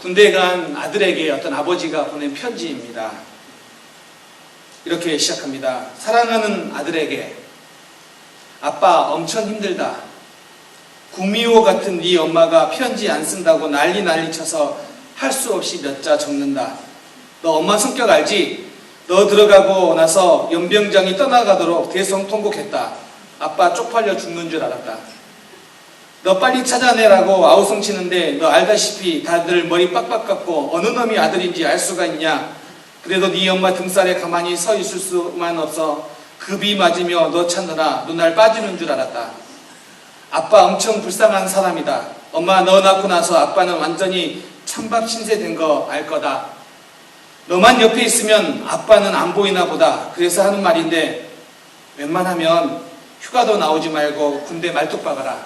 군대 간 아들에게 어떤 아버지가 보낸 편지입니다. 이렇게 시작합니다. 사랑하는 아들에게, 아빠 엄청 힘들다. 구미호 같은 네 엄마가 편지 안 쓴다고 난리 쳐서 할 수 없이 몇 자 적는다. 너 엄마 성격 알지? 너 들어가고 나서 연병장이 떠나가도록 대성통곡했다. 아빠 쪽팔려 죽는 줄 알았다. 너 빨리 찾아내라고 아우성 치는데 너 알다시피 다들 머리 빡빡 깎고 어느 놈이 아들인지 알 수가 있냐. 그래도 네 엄마 등살에 가만히 서 있을 수만 없어 급이 맞으며 너 찾느라 눈알 빠지는 줄 알았다. 아빠 엄청 불쌍한 사람이다. 엄마 너 낳고 나서 아빠는 완전히 찬밥 신세 된 거 알 거다. 너만 옆에 있으면 아빠는 안 보이나 보다. 그래서 하는 말인데 웬만하면 휴가도 나오지 말고 군대 말뚝 박아라.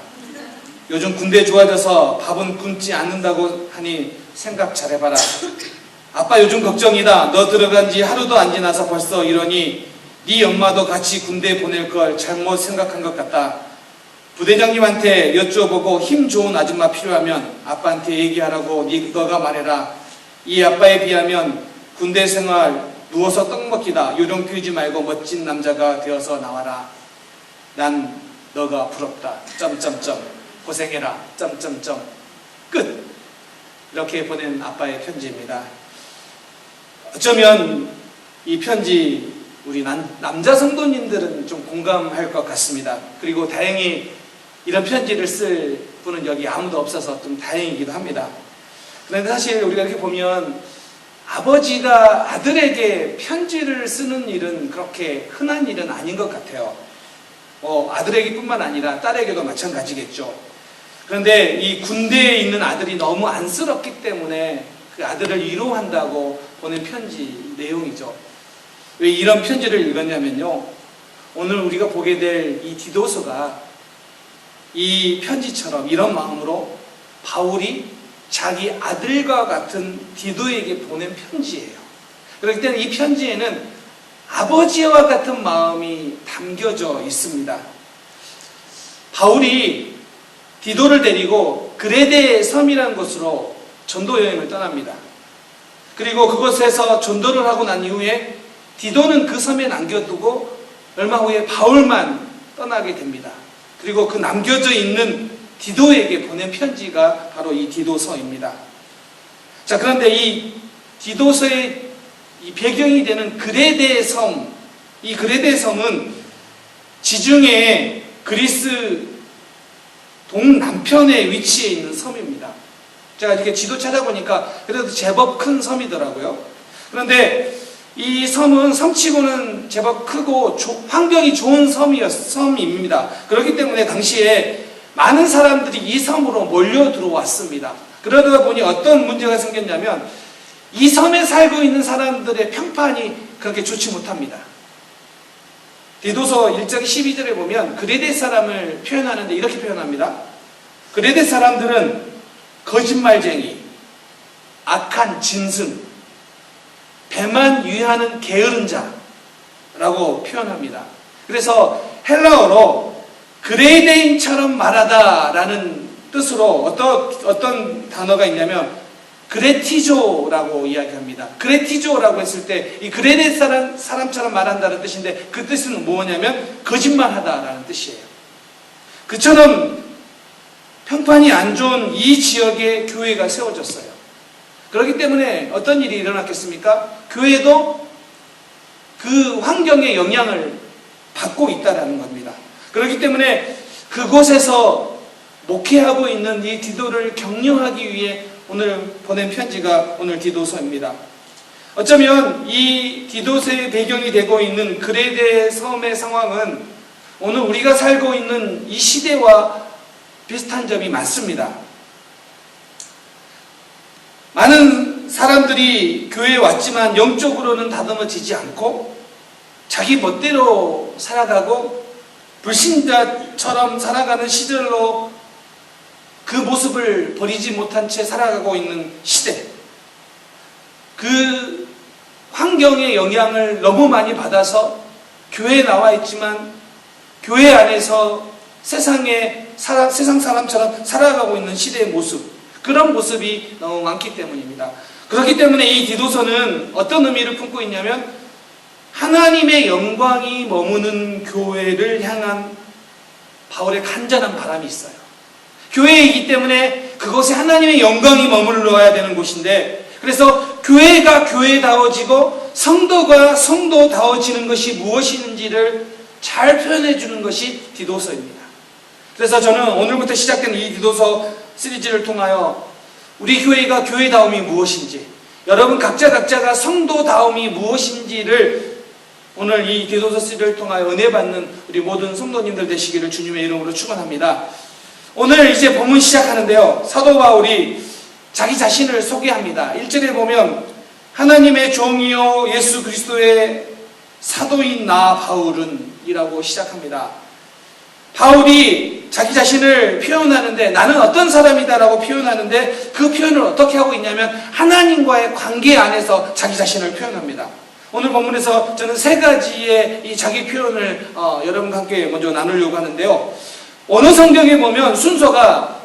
요즘 군대 좋아져서 밥은 굶지 않는다고 하니 생각 잘해봐라. 아빠 요즘 걱정이다. 너 들어간 지 하루도 안 지나서 벌써 이러니 네 엄마도 같이 군대 보낼 걸 잘못 생각한 것 같다. 부대장님한테 여쭤보고 힘 좋은 아줌마 필요하면 아빠한테 얘기하라고 너가 말해라. 이 아빠에 비하면 군대 생활 누워서 떡 먹기다. 요령 피우지 말고 멋진 남자가 되어서 나와라. 난 너가 부럽다. 고생해라. 끝. 이렇게 보낸 아빠의 편지입니다. 어쩌면 이 편지 우리 남자 성도님들은 좀 공감할 것 같습니다. 그리고 다행히 이런 편지를 쓸 분은 여기 아무도 없어서 좀 다행이기도 합니다. 그런데 사실 우리가 이렇게 보면 아버지가 아들에게 편지를 쓰는 일은 그렇게 흔한 일은 아닌 것 같아요. 아들에게 뿐만 아니라 딸에게도 마찬가지겠죠. 그런데 이 군대에 있는 아들이 너무 안쓰럽기 때문에 그 아들을 위로한다고 보낸 편지 내용이죠. 왜 이런 편지를 읽었냐면요, 오늘 우리가 보게 될 이 디도서가 이 편지처럼 이런 마음으로 바울이 자기 아들과 같은 디도에게 보낸 편지예요. 그렇기 때문에 이 편지에는 아버지와 같은 마음이 담겨져 있습니다. 바울이 디도를 데리고 그레데 섬이라는 곳으로 전도 여행을 떠납니다. 그리고 그곳에서 전도를 하고 난 이후에 디도는 그 섬에 남겨두고 얼마 후에 바울만 떠나게 됩니다. 그리고 그 남겨져 있는 디도에게 보낸 편지가 바로 이 디도서입니다. 자, 그런데 이 디도서의 이 배경이 되는 그레데 섬, 이 그레데 섬은 지중해 그리스 동남편에 위치해 있는 섬입니다. 제가 이렇게 지도 찾아보니까 그래도 제법 큰 섬이더라고요. 그런데 이 섬은 섬치고는 제법 크고 환경이 좋은 섬입니다. 그렇기 때문에 당시에 많은 사람들이 이 섬으로 몰려 들어왔습니다. 그러다 보니 어떤 문제가 생겼냐면 이 섬에 살고 있는 사람들의 평판이 그렇게 좋지 못합니다. 디도서 1장 12절에 보면 그레데 사람을 표현하는데 이렇게 표현합니다. 그레데 사람들은 거짓말쟁이, 악한 짐승, 배만 위하는 게으른 자라고 표현합니다. 그래서 헬라어로 그레데인처럼 말하다라는 뜻으로 어떤 단어가 있냐면 그레티조라고 이야기합니다. 그레티조라고 했을 때 이 그레데 사람처럼 말한다는 뜻인데 그 뜻은 뭐냐면 거짓말하다라는 뜻이에요. 그처럼 평판이 안 좋은 이 지역에 교회가 세워졌어요. 그렇기 때문에 어떤 일이 일어났겠습니까? 교회도 그 환경의 영향을 받고 있다는 겁니다. 그렇기 때문에 그곳에서 목회하고 있는 이 디도를 격려하기 위해 오늘 보낸 편지가 오늘 디도서입니다. 어쩌면 이 디도서의 배경이 되고 있는 그레데 섬의 상황은 오늘 우리가 살고 있는 이 시대와 비슷한 점이 많습니다. 많은 사람들이 교회에 왔지만 영적으로는 다듬어지지 않고 자기 멋대로 살아가고 불신자처럼 살아가는 시절로 그 모습을 버리지 못한 채 살아가고 있는 시대. 그 환경의 영향을 너무 많이 받아서 교회에 나와 있지만 교회 안에서 세상 사람처럼 살아가고 있는 시대의 모습. 그런 모습이 너무 많기 때문입니다. 그렇기 때문에 이 디도서는 어떤 의미를 품고 있냐면 하나님의 영광이 머무는 교회를 향한 바울의 간절한 바람이 있어요. 교회이기 때문에 그것에 하나님의 영광이 머물러야 되는 곳인데, 그래서 교회가 교회다워지고 성도가 성도다워지는 것이 무엇인지를 잘 표현해 주는 것이 디도서입니다. 그래서 저는 오늘부터 시작된 이 디도서 시리즈를 통하여 우리 교회가 교회다움이 무엇인지, 여러분 각자가 성도다움이 무엇인지를 오늘 이 디도서 시리즈를 통하여 은혜 받는 우리 모든 성도님들 되시기를 주님의 이름으로 축원합니다. 오늘 이제 본문 시작하는데요, 사도 바울이 자기 자신을 소개합니다. 1절에 보면 하나님의 종이요 예수 그리스도의 사도인 나 바울은 이라고 시작합니다. 바울이 자기 자신을 표현하는데, 나는 어떤 사람이다 라고 표현하는데, 그 표현을 어떻게 하고 있냐면 하나님과의 관계 안에서 자기 자신을 표현합니다. 오늘 본문에서 저는 세 가지의 이 자기 표현을 여러분과 함께 먼저 나누려고 하는데요, 어느 성경에 보면 순서가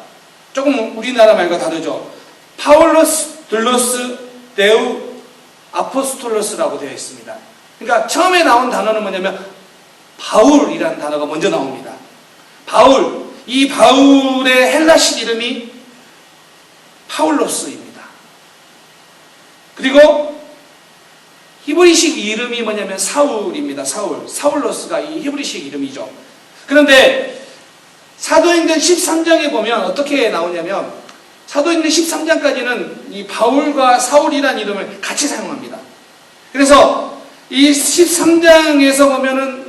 조금 우리나라 말과 다르죠. 파울로스, 둘로스, 데우, 아포스톨로스라고 되어 있습니다. 그러니까 처음에 나온 단어는 뭐냐면 바울이라는 단어가 먼저 나옵니다. 바울, 이 바울의 헬라식 이름이 파울로스입니다. 그리고 히브리식 이름이 뭐냐면 사울입니다. 사울로스가 이 히브리식 이름이죠. 그런데 사도행전 13장에 보면 어떻게 나오냐면, 사도행전 13장까지는 이 바울과 사울이라는 이름을 같이 사용합니다. 그래서 이 13장에서 보면은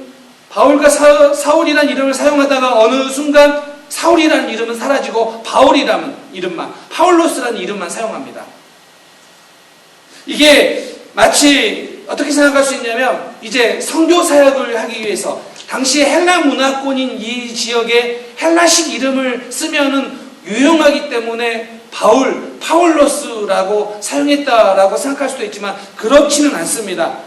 바울과 사울이라는 이름을 사용하다가 어느 순간 사울이라는 이름은 사라지고 바울이라는 이름만, 파울로스라는 이름만 사용합니다. 이게 마치 어떻게 생각할 수 있냐면, 이제 선교 사역을 하기 위해서 당시 헬라 문화권인 이 지역에 헬라식 이름을 쓰면은 유용하기 때문에 파울로스라고 사용했다라고 생각할 수도 있지만 그렇지는 않습니다.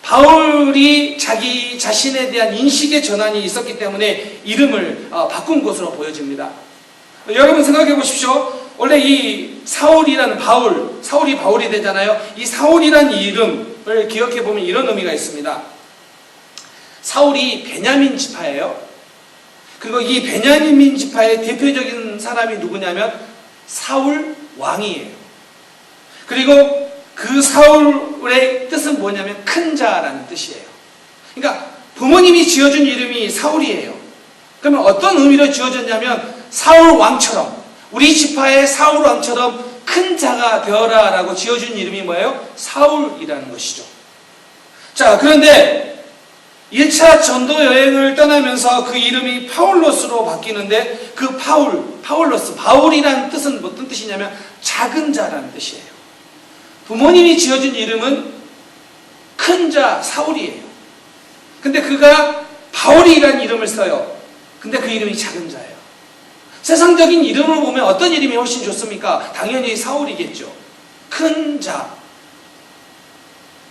바울이 자기 자신에 대한 인식의 전환이 있었기 때문에 이름을 바꾼 것으로 보여집니다. 여러분 생각해 보십시오. 원래 이 사울이라는 사울이 바울이 되잖아요. 이 사울이라는 이름을 기억해 보면 이런 의미가 있습니다. 사울이 베냐민 지파예요. 그리고 이 베냐민 지파의 대표적인 사람이 누구냐면 사울 왕이에요. 그리고 그 사울의 뜻은 뭐냐면 큰 자라는 뜻이에요. 그러니까 부모님이 지어준 이름이 사울이에요. 그러면 어떤 의미로 지어졌냐면 사울 왕처럼, 우리 지파의 사울 왕처럼 큰 자가 되어라 라고 지어준 이름이 뭐예요? 사울이라는 것이죠. 자, 그런데 1차 전도 여행을 떠나면서 그 이름이 파울로스로 바뀌는데, 그 파울로스, 바울이라는 뜻은 어떤 뜻이냐면 작은 자라는 뜻이에요. 부모님이 지어준 이름은 큰 자 사울이에요. 근데 그가 바울이라는 이름을 써요. 근데 그 이름이 작은 자예요. 세상적인 이름을 보면 어떤 이름이 훨씬 좋습니까? 당연히 사울이겠죠. 큰 자.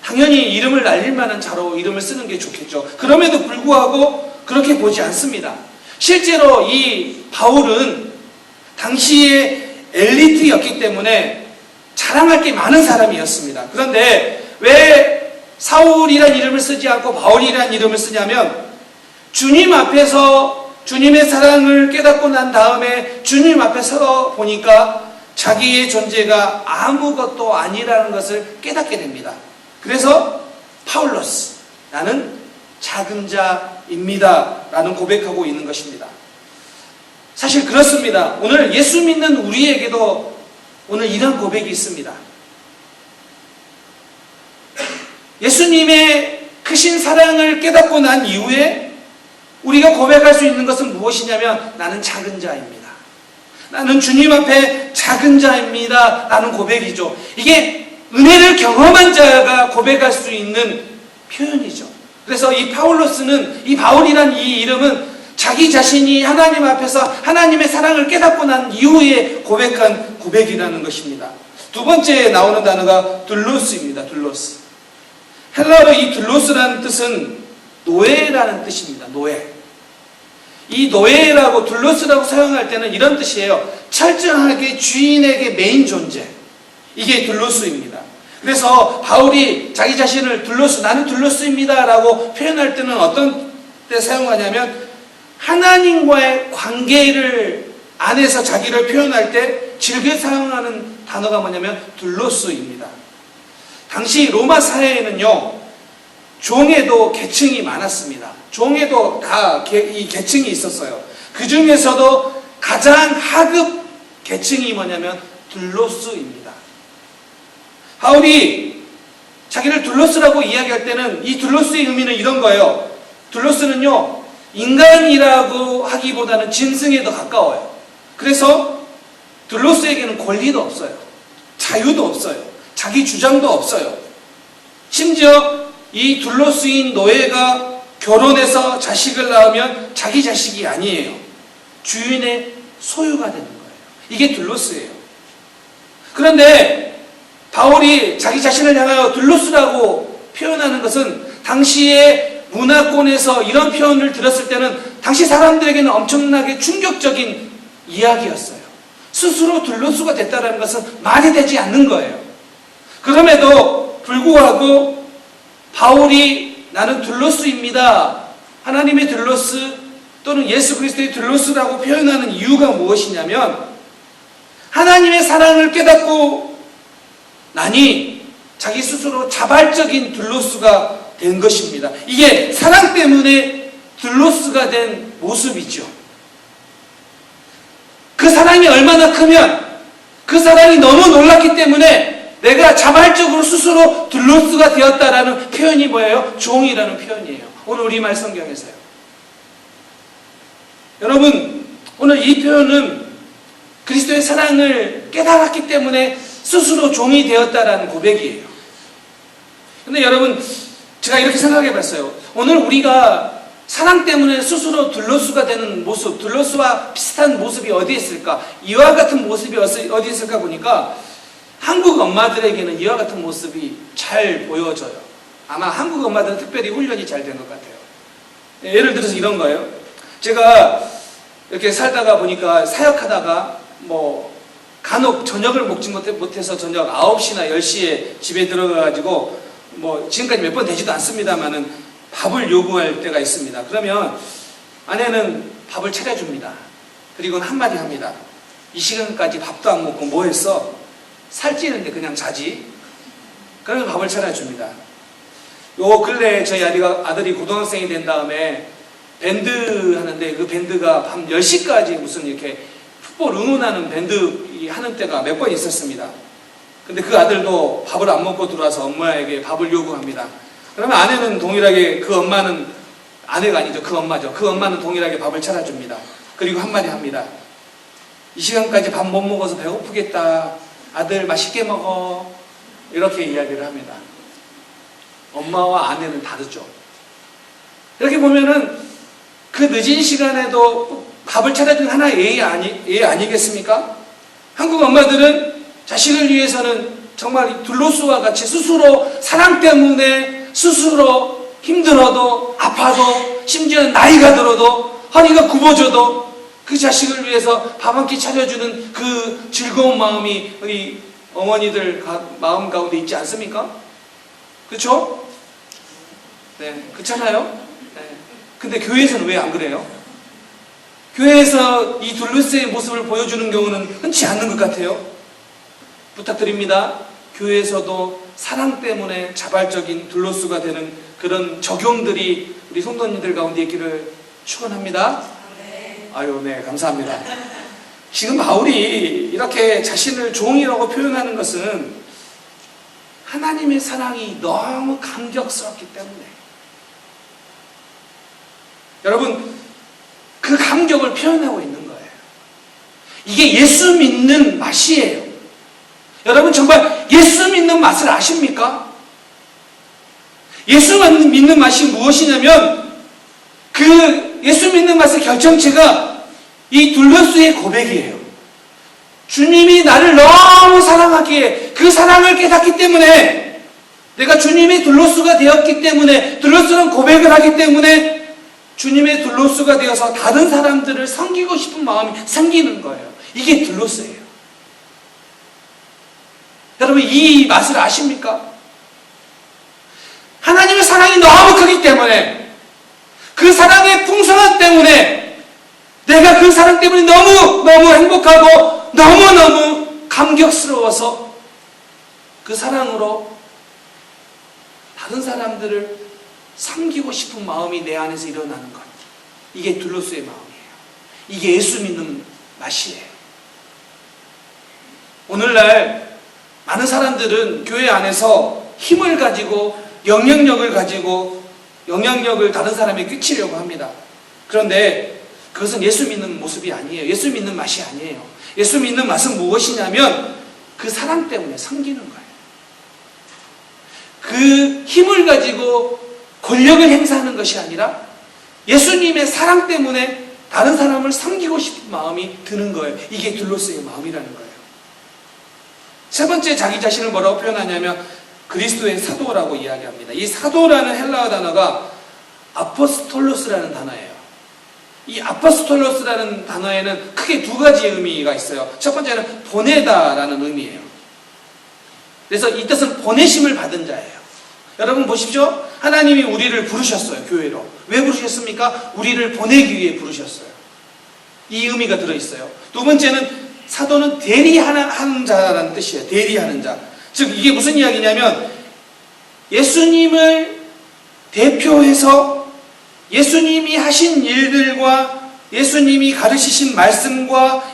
당연히 이름을 날릴 만한 자로 이름을 쓰는 게 좋겠죠. 그럼에도 불구하고 그렇게 보지 않습니다. 실제로 이 바울은 당시의 엘리트였기 때문에 자랑할 게 많은 사람이었습니다. 그런데 왜 사울이라는 이름을 쓰지 않고 바울이라는 이름을 쓰냐면, 주님 앞에서 주님의 사랑을 깨닫고 난 다음에 주님 앞에 서 보니까 자기의 존재가 아무것도 아니라는 것을 깨닫게 됩니다. 그래서 파울로스, 나는 작은 자입니다 라는 고백하고 있는 것입니다. 사실 그렇습니다. 오늘 예수 믿는 우리에게도 오늘 이런 고백이 있습니다. 예수님의 크신 사랑을 깨닫고 난 이후에 우리가 고백할 수 있는 것은 무엇이냐면, 나는 작은 자입니다. 나는 주님 앞에 작은 자입니다 라는 고백이죠. 이게 은혜를 경험한 자가 고백할 수 있는 표현이죠. 그래서 이 파울로스는, 이 바울이라는 이 이름은 자기 자신이 하나님 앞에서 하나님의 사랑을 깨닫고 난 이후에 고백한 고백이라는 것입니다. 두 번째 나오는 단어가 둘로스입니다. 둘로스. 헬라어 이 둘로스라는 뜻은 노예라는 뜻입니다. 노예. 이 노예라고 둘로스라고 사용할 때는 이런 뜻이에요. 철저하게 주인에게 메인 존재. 이게 둘로스입니다. 그래서 바울이 자기 자신을 둘로스, 나는 둘로스입니다 라고 표현할 때는 어떤 때 사용하냐면 하나님과의 관계를 안에서 자기를 표현할 때 즐겨 사용하는 단어가 뭐냐면 둘로스입니다. 당시 로마 사회에는요, 종에도 계층이 많았습니다. 종에도 다 이 계층이 있었어요. 그 중에서도 가장 하급 계층이 뭐냐면 둘로스입니다. 바울이 자기를 둘로스라고 이야기할 때는 이 둘로스의 의미는 이런 거예요. 둘로스는요, 인간이라고 하기보다는 짐승에 더 가까워요. 그래서 둘로스에게는 권리도 없어요. 자유도 없어요. 자기 주장도 없어요. 심지어 이 둘로스인 노예가 결혼해서 자식을 낳으면 자기 자식이 아니에요. 주인의 소유가 되는 거예요. 이게 둘로스예요. 그런데 바울이 자기 자신을 향하여 둘로스라고 표현하는 것은 당시의 문화권에서 이런 표현을 들었을 때는 당시 사람들에게는 엄청나게 충격적인 이야기였어요. 스스로 둘로스가 됐다는 것은 말이 되지 않는 거예요. 그럼에도 불구하고 바울이 나는 둘로스입니다, 하나님의 둘로스 또는 예수 그리스도의 둘로스라고 표현하는 이유가 무엇이냐면 하나님의 사랑을 깨닫고 나니 자기 스스로 자발적인 둘로스가 된 것입니다. 이게 사랑 때문에 둘로스가 된 모습이죠. 그 사랑이 얼마나 크면 그 사랑이 너무 놀랐기 때문에 내가 자발적으로 스스로 둘로스가 되었다라는 표현이 뭐예요? 종이라는 표현이에요. 오늘 우리말 성경에서요. 여러분, 오늘 이 표현은 그리스도의 사랑을 깨달았기 때문에 스스로 종이 되었다라는 고백이에요. 근데 여러분, 제가 이렇게 생각해 봤어요. 오늘 우리가 사랑 때문에 스스로 둘로스가 되는 모습, 둘로스와 비슷한 모습이 어디에 있을까? 이와 같은 모습이 어디 있을까 보니까 한국 엄마들에게는 이와 같은 모습이 잘 보여져요. 아마 한국 엄마들은 특별히 훈련이 잘 된 것 같아요. 예를 들어서 이런 거예요. 제가 이렇게 살다가 보니까 사역하다가 간혹 저녁을 먹지 못해서 저녁 9시나 10시에 집에 들어가가지고 지금까지 몇 번 되지도 않습니다만은 밥을 요구할 때가 있습니다. 그러면 아내는 밥을 차려줍니다. 그리고 한마디 합니다. 이 시간까지 밥도 안 먹고 뭐 했어? 살찌는데 그냥 자지? 그래서 밥을 차려줍니다. 요 근래 저희 아들이 고등학생이 된 다음에 밴드 하는데 그 밴드가 밤 10시까지 무슨 이렇게 풋볼 응원하는 밴드 하는 때가 몇 번 있었습니다. 근데 그 아들도 밥을 안 먹고 들어와서 엄마에게 밥을 요구합니다. 그러면 아내는 동일하게 그 엄마는 아내가 아니죠. 그 엄마죠. 그 엄마는 동일하게 밥을 차려줍니다. 그리고 한마디 합니다. 이 시간까지 밥 못 먹어서 배고프겠다. 아들 맛있게 먹어. 이렇게 이야기를 합니다. 엄마와 아내는 다르죠. 이렇게 보면은 그 늦은 시간에도 밥을 차려주는 하나의 예의 아니겠습니까? 한국 엄마들은 자식을 위해서는 정말 둘로스와 같이 스스로 사랑 때문에 스스로 힘들어도 아파도 심지어 나이가 들어도 허리가 굽어져도 그 자식을 위해서 밥 한 끼 차려주는 그 즐거운 마음이 우리 어머니들 마음 가운데 있지 않습니까? 그렇죠? 네, 그렇잖아요? 네. 근데 교회에서는 왜 안 그래요? 교회에서 이 둘로스의 모습을 보여주는 경우는 흔치 않는 것 같아요. 부탁드립니다. 교회에서도 사랑 때문에 자발적인 둘로스가 되는 그런 적용들이 우리 성도님들 가운데 있기를 축원합니다. 아유, 네, 감사합니다. 지금 바울이 이렇게 자신을 종이라고 표현하는 것은 하나님의 사랑이 너무 감격스럽기 때문에, 여러분, 그 감격을 표현하고 있는 거예요. 이게 예수 믿는 맛이에요. 여러분, 정말 예수 믿는 맛을 아십니까? 예수 믿는 맛이 무엇이냐면 그 예수 믿는 맛의 결정체가 이 둘로스의 고백이에요. 주님이 나를 너무 사랑하기에 그 사랑을 깨닫기 때문에, 내가 주님의 둘로스가 되었기 때문에, 둘로스는 고백을 하기 때문에 주님의 들로스가 되어서 다른 사람들을 섬기고 싶은 마음이 생기는 거예요. 이게 들로스예요. 여러분, 이 맛을 아십니까? 하나님의 사랑이 너무 크기 때문에, 그 사랑의 풍성함 때문에 내가 그 사랑 때문에 너무너무 행복하고 너무너무 감격스러워서 그 사랑으로 다른 사람들을 섬기고 싶은 마음이 내 안에서 일어나는 것. 이게 들로스의 마음이에요. 이게 예수 믿는 맛이에요. 오늘날 많은 사람들은 교회 안에서 힘을 가지고 영향력을 가지고 영향력을 다른 사람에게 끼치려고 합니다. 그런데 그것은 예수 믿는 모습이 아니에요. 예수 믿는 맛이 아니에요. 예수 믿는 맛은 무엇이냐면 그 사랑 때문에 섬기는 거예요. 그 힘을 가지고 권력을 행사하는 것이 아니라 예수님의 사랑 때문에 다른 사람을 섬기고 싶은 마음이 드는 거예요. 이게 들로스의 마음이라는 거예요. 세 번째, 자기 자신을 뭐라고 표현하냐면 그리스도의 사도라고 이야기합니다. 이 사도라는 헬라어 단어가 아포스톨로스라는 단어예요. 이 아포스톨로스라는 단어에는 크게 두 가지 의미가 있어요. 첫 번째는 보내다라는 의미예요. 그래서 이 뜻은 보내심을 받은 자예요. 여러분 보십시오. 하나님이 우리를 부르셨어요. 교회로. 왜 부르셨습니까? 우리를 보내기 위해 부르셨어요. 이 의미가 들어있어요. 두 번째는 사도는 대리하는 자라는 뜻이에요. 대리하는 자. 즉 이게 무슨 이야기냐면 예수님을 대표해서 예수님이 하신 일들과 예수님이 가르치신 말씀과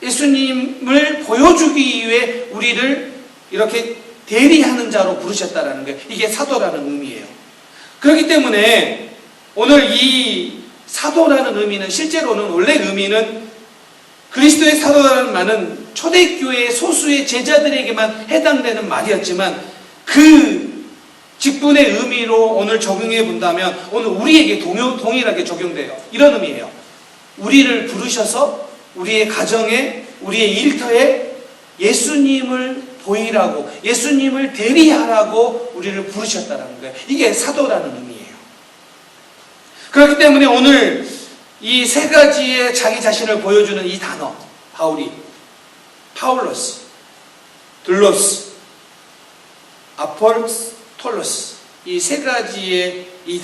예수님을 보여주기 위해 우리를 이렇게 대리하는 자로 부르셨다라는 거예요. 이게 사도라는 의미예요. 그렇기 때문에 오늘 이 사도라는 의미는 실제로는 원래 의미는 그리스도의 사도라는 말은 초대교회의 소수의 제자들에게만 해당되는 말이었지만 그 직분의 의미로 오늘 적용해 본다면 오늘 우리에게 동일하게 적용돼요. 이런 의미예요. 우리를 부르셔서 우리의 가정에, 우리의 일터에 예수님을 보이라고, 예수님을 대리하라고 우리를 부르셨다는 거예요. 이게 사도라는 의미예요. 그렇기 때문에 오늘 이 세 가지의 자기 자신을 보여주는 이 단어, 바울이 파울로스, 들로스, 아폴스톨로스, 이 세 가지의 이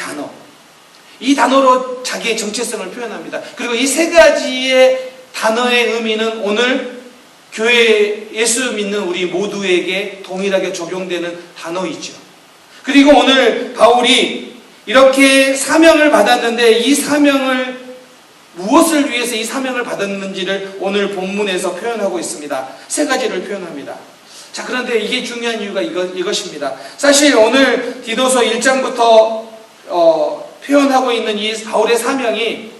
단어로 자기의 정체성을 표현합니다. 그리고 이 세 가지의 단어의 의미는 오늘 교회 예수 믿는 우리 모두에게 동일하게 적용되는 단어이죠. 그리고 오늘 바울이 이렇게 사명을 받았는데 이 사명을 무엇을 위해서 이 사명을 받았는지를 오늘 본문에서 표현하고 있습니다. 세 가지를 표현합니다. 자, 그런데 이게 중요한 이유가 이것입니다. 사실 오늘 디도서 1장부터 표현하고 있는 이 바울의 사명이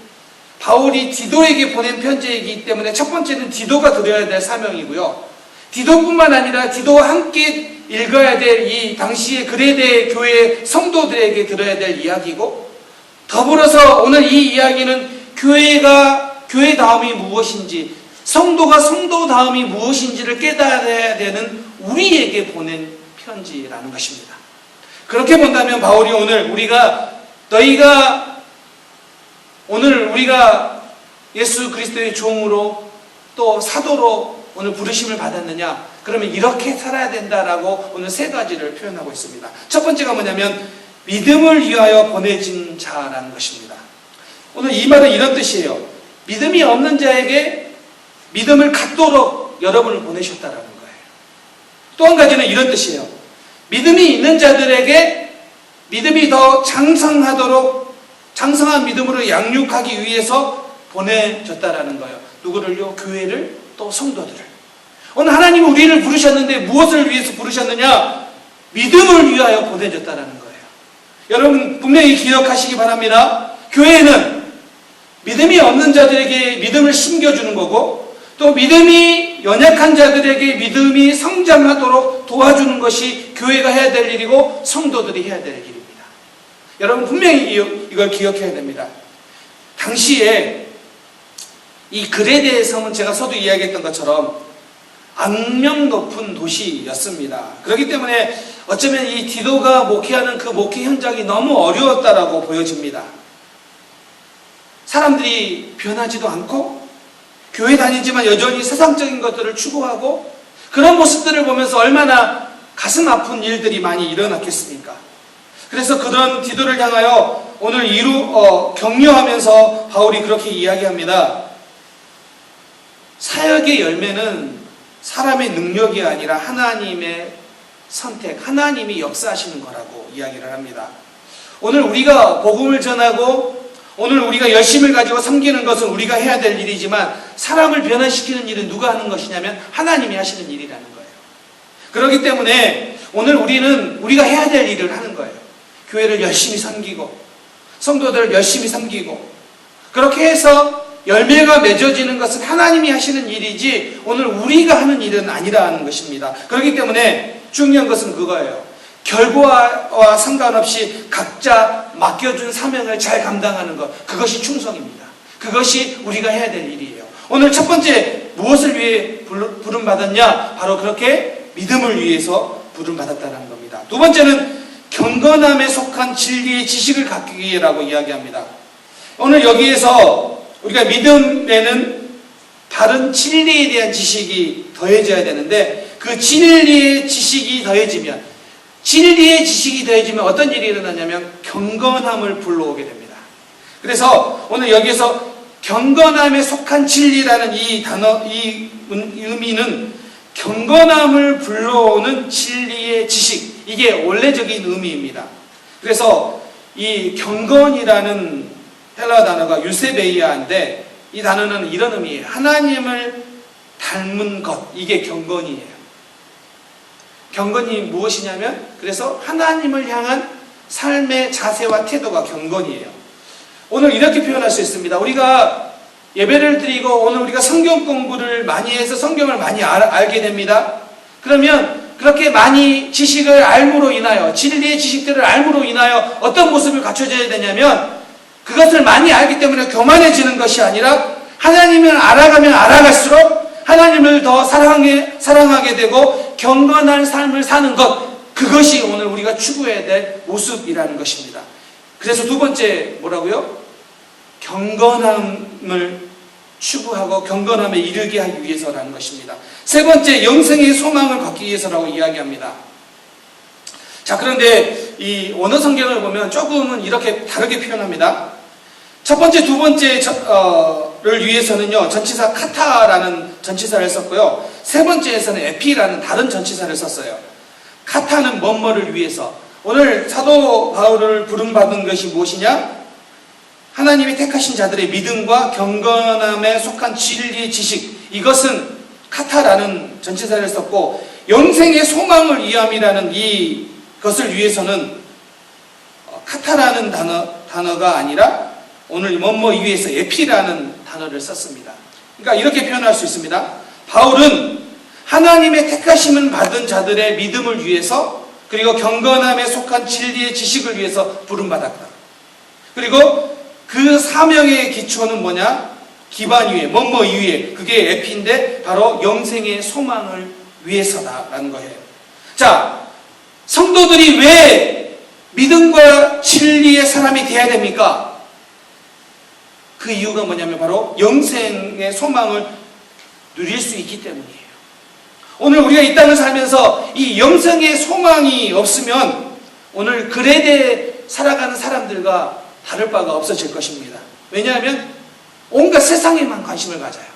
바울이 디도에게 보낸 편지이기 때문에 첫 번째는 디도가 들어야 될 사명이고요. 디도뿐만 아니라 디도와 함께 읽어야 될 이 당시의 그레데 교회 성도들에게 들어야 될 이야기고, 더불어서 오늘 이 이야기는 교회 다음이 무엇인지, 성도가 성도 다음이 무엇인지를 깨달아야 되는 우리에게 보낸 편지라는 것입니다. 그렇게 본다면 바울이 오늘 우리가 예수 그리스도의 종으로 또 사도로 오늘 부르심을 받았느냐? 그러면 이렇게 살아야 된다라고 오늘 세 가지를 표현하고 있습니다. 첫 번째가 뭐냐면 믿음을 위하여 보내진 자라는 것입니다. 오늘 이 말은 이런 뜻이에요. 믿음이 없는 자에게 믿음을 갖도록 여러분을 보내셨다라는 거예요. 또 한 가지는 이런 뜻이에요. 믿음이 있는 자들에게 믿음이 더 장성한 믿음으로 양육하기 위해서 보내줬다라는 거예요. 누구를요? 교회를, 또 성도들을. 오늘 하나님은 우리를 부르셨는데 무엇을 위해서 부르셨느냐? 믿음을 위하여 보내줬다라는 거예요. 여러분 분명히 기억하시기 바랍니다. 교회는 믿음이 없는 자들에게 믿음을 심겨주는 거고, 또 믿음이 연약한 자들에게 믿음이 성장하도록 도와주는 것이 교회가 해야 될 일이고 성도들이 해야 될 일입니다. 여러분 분명히 이걸 기억해야 됩니다. 당시에 이 그레데 성은 제가 서두 이야기했던 것처럼 악명 높은 도시였습니다. 그렇기 때문에 어쩌면 이 디도가 목회하는 그 목회 현장이 너무 어려웠다라고 보여집니다. 사람들이 변하지도 않고 교회 다니지만 여전히 세상적인 것들을 추구하고 그런 모습들을 보면서 얼마나 가슴 아픈 일들이 많이 일어났겠습니까? 그래서 그런 디도를 향하여 오늘 격려하면서 바울이 그렇게 이야기합니다. 사역의 열매는 사람의 능력이 아니라 하나님의 선택, 하나님이 역사하시는 거라고 이야기를 합니다. 오늘 우리가 복음을 전하고 오늘 우리가 열심을 가지고 섬기는 것은 우리가 해야 될 일이지만 사람을 변화시키는 일은 누가 하는 것이냐면 하나님이 하시는 일이라는 거예요. 그렇기 때문에 오늘 우리는 우리가 해야 될 일을 하는 거예요. 교회를 열심히 섬기고 성도들을 열심히 섬기고 그렇게 해서 열매가 맺어지는 것은 하나님이 하시는 일이지 오늘 우리가 하는 일은 아니라는 것입니다. 그렇기 때문에 중요한 것은 그거예요. 결과와 상관없이 각자 맡겨준 사명을 잘 감당하는 것, 그것이 충성입니다. 그것이 우리가 해야 될 일이에요. 오늘 첫 번째 무엇을 위해 부름받았냐? 바로 그렇게 믿음을 위해서 부름받았다는 겁니다. 두 번째는 경건함에 속한 진리의 지식을 갖기 위해라고 이야기합니다. 오늘 여기에서 우리가 믿음에는 바른 진리에 대한 지식이 더해져야 되는데 그 진리의 지식이 더해지면 어떤 일이 일어나냐면 경건함을 불러오게 됩니다. 그래서 오늘 여기에서 경건함에 속한 진리라는 이 단어, 이 의미는 경건함을 불러오는 진리의 지식, 이게 원래적인 의미입니다. 그래서 이 경건이라는 헬라 단어가 유세베이아인데 이 단어는 이런 의미예요. 하나님을 닮은 것, 이게 경건이에요. 경건이 무엇이냐면 그래서 하나님을 향한 삶의 자세와 태도가 경건이에요. 오늘 이렇게 표현할 수 있습니다. 우리가 예배를 드리고 오늘 우리가 성경 공부를 많이 해서 성경을 많이 알게 됩니다. 그러면 그렇게 많이 지식을 알므로 인하여 진리의 지식들을 알므로 인하여 어떤 모습을 갖춰져야 되냐면 그것을 많이 알기 때문에 교만해지는 것이 아니라 하나님을 알아가면 알아갈수록 하나님을 더 사랑하게 되고 경건한 삶을 사는 것, 그것이 오늘 우리가 추구해야 될 모습이라는 것입니다. 그래서 두 번째 뭐라고요? 경건함을 추구하고 경건함에 이르게 하기 위해서라는 것입니다. 세 번째, 영생의 소망을 갖기 위해서라고 이야기합니다. 자, 그런데 이 원어 성경을 보면 조금은 이렇게 다르게 표현합니다. 첫 번째, 두 번째를 위해서는요, 전치사 카타라는 전치사를 썼고요. 세 번째에서는 에피라는 다른 전치사를 썼어요. 카타는 뭐뭐를 위해서. 오늘 사도 바울을 부름받은 것이 무엇이냐? 하나님이 택하신 자들의 믿음과 경건함에 속한 진리의 지식. 이것은 카타라는 전치사를 썼고, 영생의 소망을 위함이라는 이것을 위해서는 카타라는 단어가 아니라 오늘 뭐뭐 위해서 에피라는 단어를 썼습니다. 그러니까 이렇게 표현할 수 있습니다. 바울은 하나님의 택하심을 받은 자들의 믿음을 위해서 그리고 경건함에 속한 진리의 지식을 위해서 부름받았다. 그리고 그 사명의 기초는 뭐냐? 기반 위에, 뭐뭐 위에, 그게 에피인데 바로 영생의 소망을 위해서다라는 거예요. 자, 성도들이 왜 믿음과 진리의 사람이 되어야 됩니까? 그 이유가 뭐냐면 바로 영생의 소망을 누릴 수 있기 때문이에요. 오늘 우리가 이 땅을 살면서 이 영생의 소망이 없으면 오늘 그레데 살아가는 사람들과 다를 바가 없어질 것입니다. 왜냐하면 온갖 세상에만 관심을 가져요.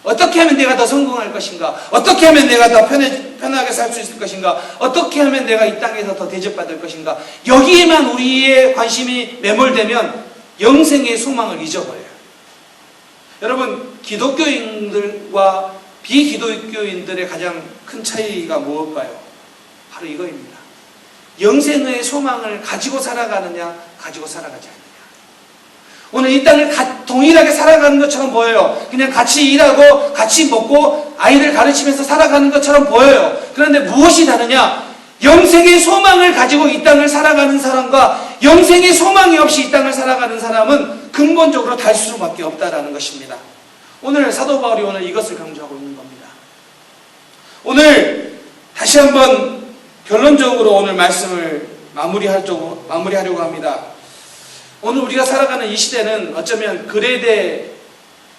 어떻게 하면 내가 더 성공할 것인가? 어떻게 하면 내가 더 편하게 살 수 있을 것인가? 어떻게 하면 내가 이 땅에서 더 대접받을 것인가? 여기에만 우리의 관심이 매몰되면 영생의 소망을 잊어버려요. 여러분, 기독교인들과 비기독교인들의 가장 큰 차이가 무엇일까요? 바로 이거입니다. 영생의 소망을 가지고 살아가느냐, 가지고 살아가지 않느냐. 오늘 이 땅을 동일하게 살아가는 것처럼 보여요. 그냥 같이 일하고 같이 먹고 아이들 가르치면서 살아가는 것처럼 보여요. 그런데 무엇이 다르냐? 영생의 소망을 가지고 이 땅을 살아가는 사람과 영생의 소망이 없이 이 땅을 살아가는 사람은 근본적으로 다를 수밖에 없다라는 것입니다. 오늘 사도 바울이 오늘 이것을 강조하고 있는 겁니다. 오늘 다시 한번 결론적으로 오늘 말씀을 마무리하려고 합니다. 오늘 우리가 살아가는 이 시대는 어쩌면 그레데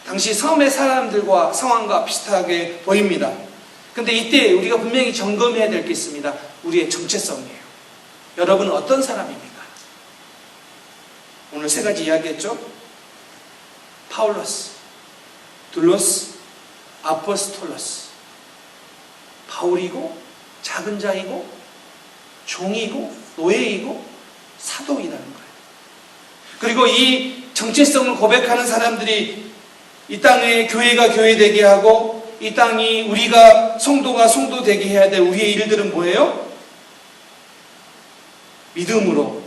당시 섬의 사람들과 상황과 비슷하게 보입니다. 근데 이때 우리가 분명히 점검해야 될 게 있습니다. 우리의 정체성이에요. 여러분은 어떤 사람입니까? 오늘 세 가지 이야기했죠? 파울로스, 둘로스, 아포스톨로스. 바울이고 작은 자이고 종이고 노예이고 사도이라는 거예요. 그리고 이 정체성을 고백하는 사람들이 이 땅에 교회가 교회되게 하고 이 땅이 우리가 성도가 성도되게 해야 될 우리의 일들은 뭐예요? 믿음으로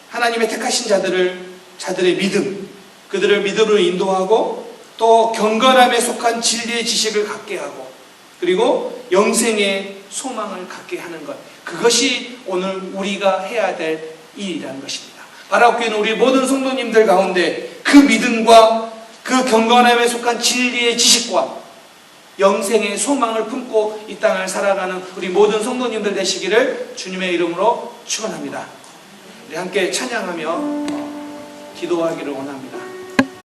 하나님의 택하신 자들의 믿음, 그들을 믿음으로 인도하고 또 경건함에 속한 진리의 지식을 갖게 하고 그리고 영생의 소망을 갖게 하는 것, 그것이 오늘 우리가 해야 될 일이라는 것입니다. 바라옵교회는 우리 모든 성도님들 가운데 그 믿음과 그 경건함에 속한 진리의 지식과 영생의 소망을 품고 이 땅을 살아가는 우리 모든 성도님들 되시기를 주님의 이름으로 축원합니다. 우리 함께 찬양하며 기도하기를 원합니다.